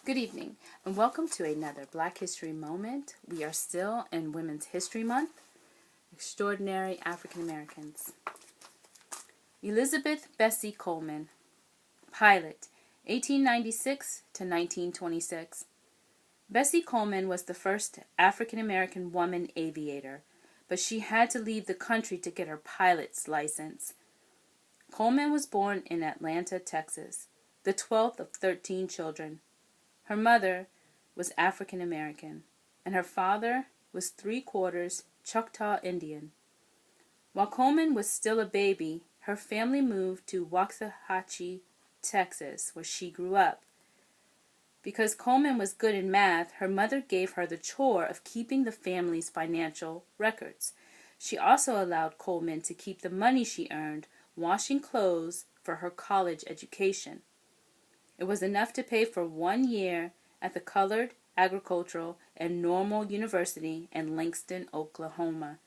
Good evening, and welcome to another Black History Moment. We are still in Women's History Month. Extraordinary African Americans. Elizabeth Bessie Coleman, pilot, 1896 to 1926. Bessie Coleman was the first African American woman aviator, but she had to leave the country to get her pilot's license. Coleman was born in Atlanta, Texas, the 12th of 13 children. Her mother was African American, and her father was 3/4 Choctaw Indian. While Coleman was still a baby, her family moved to Waxahachie, Texas, where she grew up. Because Coleman was good in math, her mother gave her the chore of keeping the family's financial records. She also allowed Coleman to keep the money she earned washing clothes for her college education. It was enough to pay for 1 year at the Colored, Agricultural, and Normal University in Langston, Oklahoma.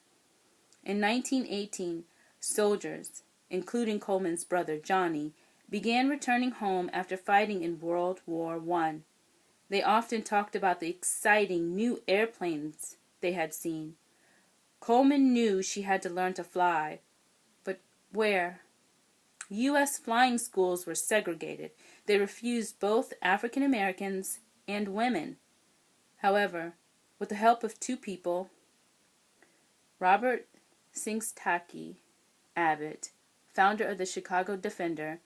In 1918, soldiers, including Coleman's brother Johnny, began returning home after fighting in World War I. They often talked about the exciting new airplanes they had seen. Coleman knew she had to learn to fly, but where? U.S. flying schools were segregated. They refused both African Americans and women. However, with the help of two people, Robert Singstake Abbott, founder of the Chicago Defender,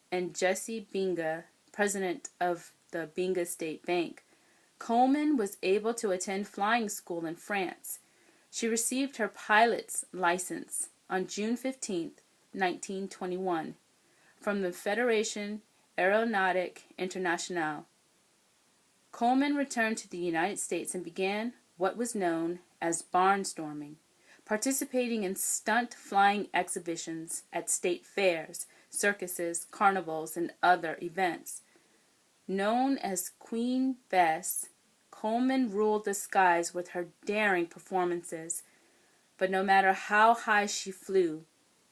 and Jesse Binga, president of the Binga State Bank, Coleman was able to attend flying school in France. She received her pilot's license on June 15, 1921, from the Fédération Aéronautique Internationale. Coleman returned to the United States and began what was known as barnstorming, participating in stunt flying exhibitions at state fairs, circuses, carnivals, and other events. Known as Queen Bess, Coleman ruled the skies with her daring performances. But no matter how high she flew,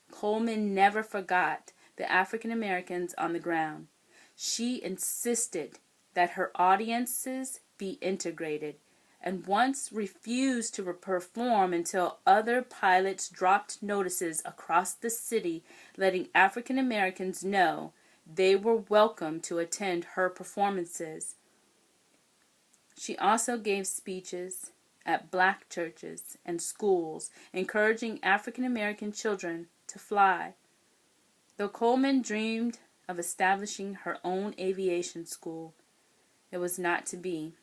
Coleman never forgot the African Americans on the ground. She insisted that her audiences be integrated, and once refused to perform until other pilots dropped notices across the city letting African Americans know they were welcome to attend her performances. She also gave speeches at black churches and schools encouraging African American children to fly. Though Coleman dreamed of establishing her own aviation school, it was not to be.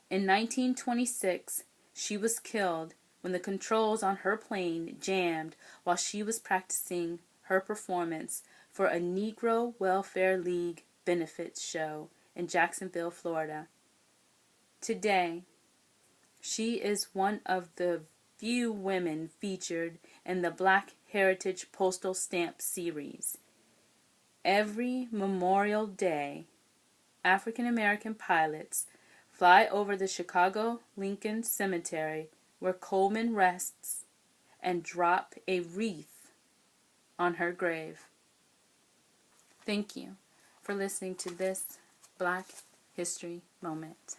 In 1926, she was killed when the controls on her plane jammed while she was practicing her performance for a Negro Welfare League benefits show in Jacksonville, Florida. Today, she is one of the few women featured in the Black Heritage Postal Stamp series. Every Memorial Day, African American pilots fly over the Chicago Lincoln Cemetery where Coleman rests and drop a wreath on her grave. Thank you for listening to this Black History Moment.